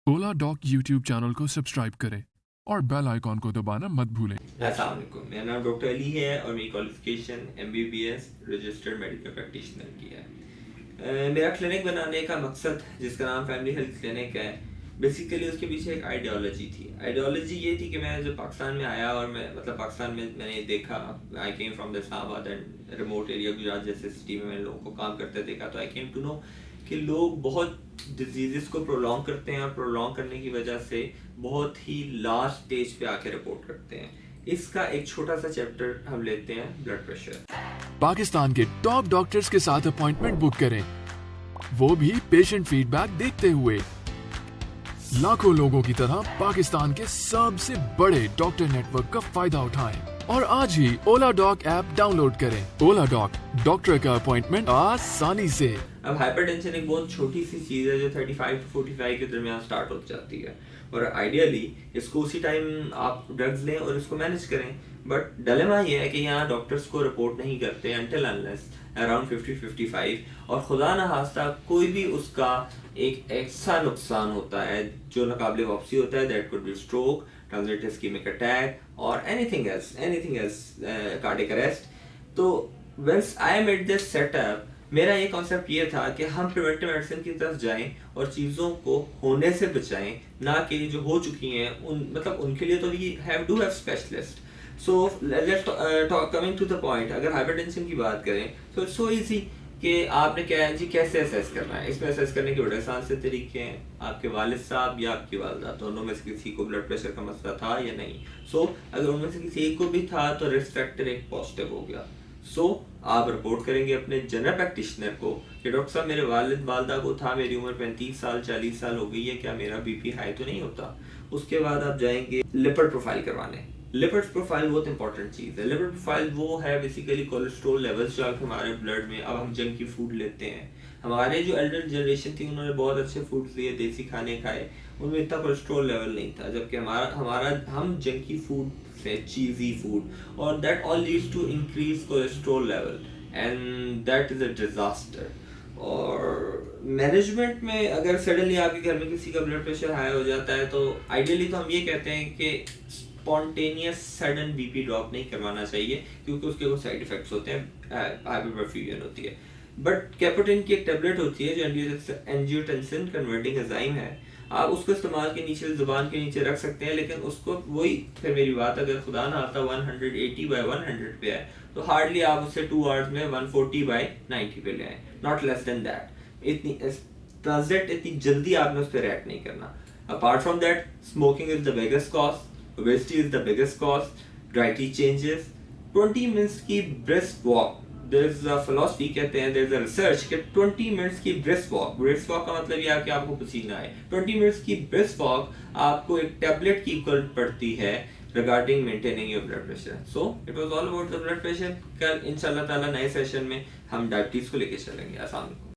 oladoc YouTube channel को subscribe करें और बेल आइकॉन को दबाना मत भूलें। अस्सलाम वालेकुम, मेरा नाम डॉक्टर अली है और मेरी qualification MBBS registered medical practitioner की है। मेरा क्लिनिक बनाने का मकसद, जिसका नाम फैमिली हेल्थ क्लिनिक है, बेसिकली उसके पीछे एक आइडियोलॉजी थी। आइडियोलॉजी ये थी कि मैं जब पाकिस्तान में आया और पाकिस्तान में मैंने देखा, I came from the Islamabad and remote area Gujarat जैसे सिटी में मैंने लोगों को काम करते देखा, तो आई केम टू नो कि लोग बहुत डिजीज़ को प्रोलॉन्ग करते हैं और प्रोलॉन्ग करने की वजह से बहुत ही लास्ट स्टेज पे आके रिपोर्ट करते हैं। इसका एक छोटा सा चैप्टर हम लेते हैं, ब्लड प्रेशर। पाकिस्तान के टॉप डॉक्टर्स के साथ अपॉइंटमेंट बुक करें, वो भी पेशेंट फीडबैक देखते हुए। लाखों लोगों की तरह पाकिस्तान के सबसे बड़े डॉक्टर नेटवर्क का फायदा उठाएं और आज ही oladoc ऐप डाउनलोड करें। oladoc, डॉक्टर का अपॉइंटमेंट आसानी से। अब हाइपरटेंशन एक बहुत छोटी सी चीज़ है जो 35 to 45 के दरमियान स्टार्ट हो जाती है और आइडियली इसको उसी टाइम आप ड्रग्स लें और इसको मैनेज करें। बट डिलेमा ये है कि यहाँ डॉक्टर्स को रिपोर्ट नहीं करते अनटिल अनलेस अराउंड 50-55 और खुदा न खास्ता कोई भी उसका एक ऐसा नुकसान होता है जो नाकाबिले वापसी होता है, that could be stroke, transit ischemic attack और एनीथिंग एल्स कार्डियक अरेस्ट। तो once I made this setup, मेरा ये कॉन्सेप्ट ये था कि हम प्रिवेंटिव मेडिसिन की तरफ जाएं और चीज़ों को होने से बचाएं, ना कि जो हो चुकी हैं उनके लिए तो we have specialist. So let's talk coming to the point. अगर हाइपरटेंशन की बात करें तो इट्स सो इजी कि आपने क्या है जी, कैसे असेस करना है। इसमें असेस करने के बड़े आसान से तरीके हैं। आपके वालिद साहब या आपकी वालदा, दोनों में से किसी को ब्लड प्रेशर का मसला था या नहीं। अगर उनमें से किसी एक को भी था तो रिस्क फैक्टर एक पॉजिटिव हो गया। आप रिपोर्ट करेंगे अपने जनरल प्रैक्टिशनर को कि डॉक्टर साहब मेरे वालिद वालदा को था, मेरी उम्र 35 साल 40 साल हो गई है, क्या मेरा BP हाई तो नहीं होता। उसके बाद आप जाएंगे लिपिड प्रोफाइल करवाने। लिपिड प्रोफाइल बहुत इंपॉर्टेंट चीज़ है। लिपिड प्रोफाइल वो है बेसिकली कोलेस्ट्रॉल लेवल्स जो आपके हमारे ब्लड में, अब हम जंक की फूड लेते हैं। हमारे जो एल्डर जनरेशन थी उन्होंने बहुत अच्छे फूड्स लिए, देसी खाने खाए, उनमें इतना कोलेस्ट्रॉल लेवल नहीं था, जबकि हम जंकी फूड से, चीज़ी फूड, और that all leads to increase cholesterol level and that is a disaster. और मैनेजमेंट में अगर सडनली आपके घर में किसी का ब्लड प्रेशर हाई हो जाता है तो आइडियली तो हम ये कहते हैं कि स्पॉन्टेनियस सडन BP ड्रॉप नहीं करवाना चाहिए, क्योंकि उसके कुछ साइड इफेक्ट्स होते हैं, हाइपरपर्फ्यूजन होती है। बट कैपोटिन की एक टेबलेट होती है जो एंजियोटेंसिन कन्वर्टिंग एंजाइम है, आप उसको इस्तेमाल के नीचे, जुबान के नीचे रख सकते हैं, लेकिन उसको वही फिर मेरी बात, अगर खुदा ना आता 180/100 पे है तो हार्डली आप उससे 2 आवर्स में 140/90 पे ले आए, नॉट लेस देन दैट। इतनी ट्रांजिट इतनी जल्दी आपने उस पर रिएक्ट नहीं करना। Apart from that, smoking is the biggest cause, obesity is the biggest cause, dietary changes, 20 minutes की brisk walk, there is a philosophy, कहते हैं there is a research कि 20 minutes की brisk walk का मतलब यह है कि आपको पसीना आए। 20 minutes की brisk walk आपको एक टैबलेट की इक्वल पड़ती है regarding maintaining your blood pressure. So it was all about the blood pressure। कल इंशाल्लाह ताला नए सेशन में हम डायबिटीज को लेके चलेंगे। अस्सलाम वालेकुम।